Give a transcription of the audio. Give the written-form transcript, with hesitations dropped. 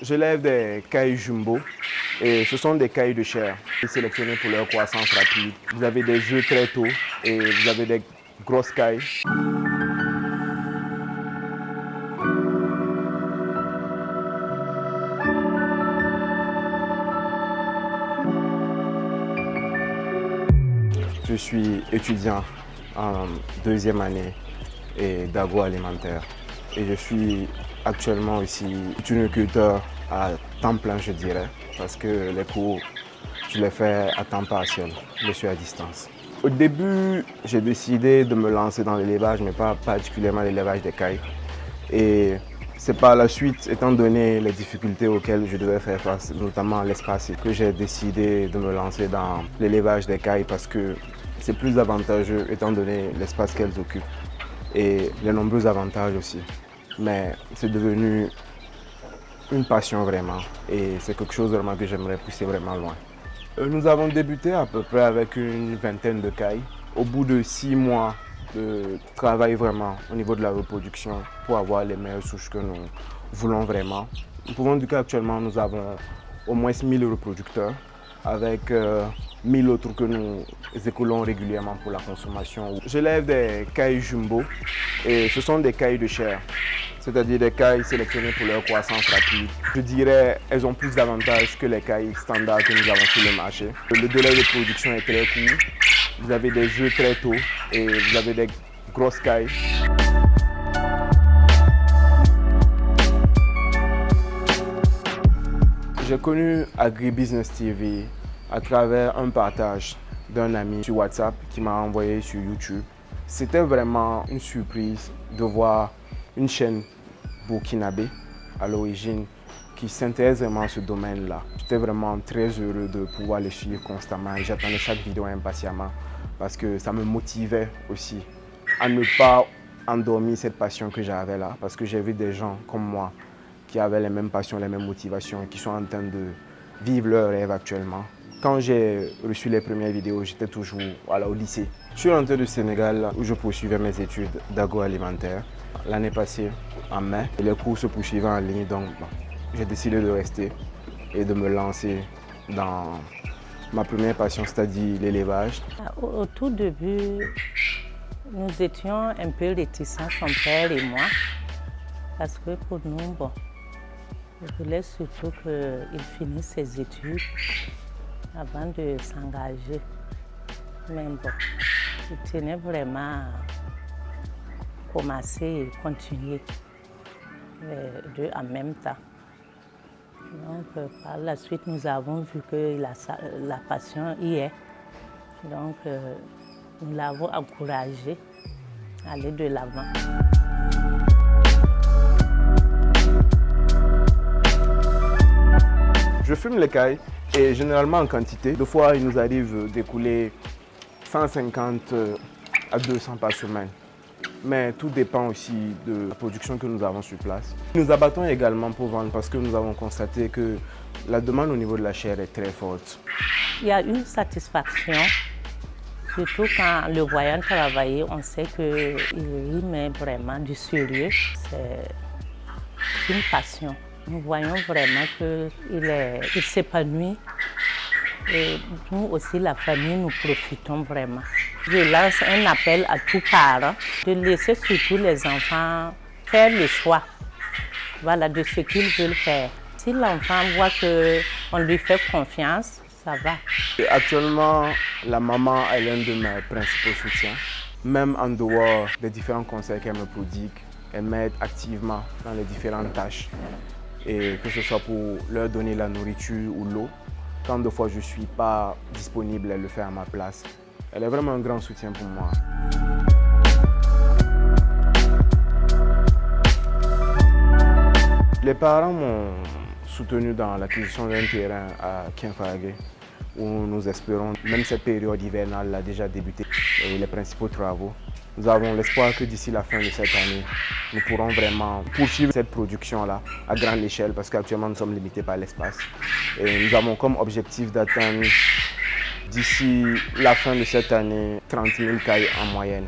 J'élève des cailles jumbo et ce sont des cailles de chair sélectionnées pour leur croissance rapide. Vous avez des œufs très tôt et vous avez des grosses cailles. Je suis étudiant en deuxième année d'agroalimentaire et je suis actuellement aussi tuniculteur à temps plein, je dirais, parce que les cours, je les fais à temps partiel, je suis à distance. Au début, j'ai décidé de me lancer dans l'élevage, mais pas particulièrement l'élevage des cailles. Et c'est par la suite, étant donné les difficultés auxquelles je devais faire face, notamment l'espace, que j'ai décidé de me lancer dans l'élevage des cailles parce que c'est plus avantageux étant donné l'espace qu'elles occupent et les nombreux avantages aussi. Mais c'est devenu une passion vraiment et c'est quelque chose vraiment que j'aimerais pousser vraiment loin. Nous avons débuté à peu près avec une vingtaine de cailles. Au bout de 6 mois de travail vraiment au niveau de la reproduction pour avoir les meilleures souches que nous voulons vraiment, nous pouvons dire qu'actuellement nous avons au moins 1000 reproducteurs avec 1000 autres que nous écoulons régulièrement pour la consommation. J'élève des cailles jumbo et ce sont des cailles de chair, c'est-à-dire des cailles sélectionnées pour leur croissance rapide. Je dirais qu'elles ont plus d'avantages que les cailles standards que nous avons sur le marché. Le délai de production est très court, vous avez des œufs très tôt et vous avez des grosses cailles. J'ai connu AgriBusiness TV à travers un partage d'un ami sur WhatsApp qui m'a envoyé sur YouTube. C'était vraiment une surprise de voir une chaîne burkinabé à l'origine qui s'intéresse vraiment à ce domaine-là. J'étais vraiment très heureux de pouvoir le suivre constamment et j'attendais chaque vidéo impatiemment parce que ça me motivait aussi à ne pas endormir cette passion que j'avais là parce que j'ai vu des gens comme moi qui avaient les mêmes passions, les mêmes motivations et qui sont en train de vivre leur rêve actuellement. Quand j'ai reçu les premières vidéos, j'étais toujours au lycée. Je suis rentré du Sénégal où je poursuivais mes études d'agroalimentaire. L'année passée, en mai, les cours se poursuivaient en ligne, donc j'ai décidé de rester et de me lancer dans ma première passion, c'est-à-dire l'élevage. Au tout début, nous étions un peu réticents, son père et moi, parce que pour nous, je voulais surtout qu'il finisse ses études avant de s'engager. Mais il tenait vraiment à commencer et continuer les deux en même temps. Donc, par la suite, nous avons vu que la passion y est. Donc, nous l'avons encouragé à aller de l'avant. Je fume les cailles et généralement en quantité. Des fois, il nous arrive d'écouler 150 à 200 par semaine. Mais tout dépend aussi de la production que nous avons sur place. Nous abattons également pour vendre parce que nous avons constaté que la demande au niveau de la chair est très forte. Il y a une satisfaction, surtout quand le voyant travailler, on sait qu'il y met vraiment du sérieux. C'est une passion. Nous voyons vraiment qu'il s'épanouit et nous aussi, la famille, nous profitons vraiment. Je lance un appel à tous parents de laisser surtout les enfants faire le choix de ce qu'ils veulent faire. Si l'enfant voit qu'on lui fait confiance, ça va. Actuellement, la maman est l'un de mes principaux soutiens. Même en dehors des différents conseils qu'elle me prodigue, elle m'aide activement dans les différentes tâches. Et que ce soit pour leur donner la nourriture ou l'eau, quand des fois je ne suis pas disponible, elle le fait à ma place. Elle est vraiment un grand soutien pour moi. Les parents m'ont soutenu dans l'acquisition d'un terrain à Kienfagé, où nous espérons, même cette période hivernale a déjà débuté, les principaux travaux. Nous avons l'espoir que d'ici la fin de cette année, nous pourrons vraiment poursuivre cette production-là à grande échelle parce qu'actuellement nous sommes limités par l'espace. Et nous avons comme objectif d'atteindre d'ici la fin de cette année 30 000 cailles en moyenne.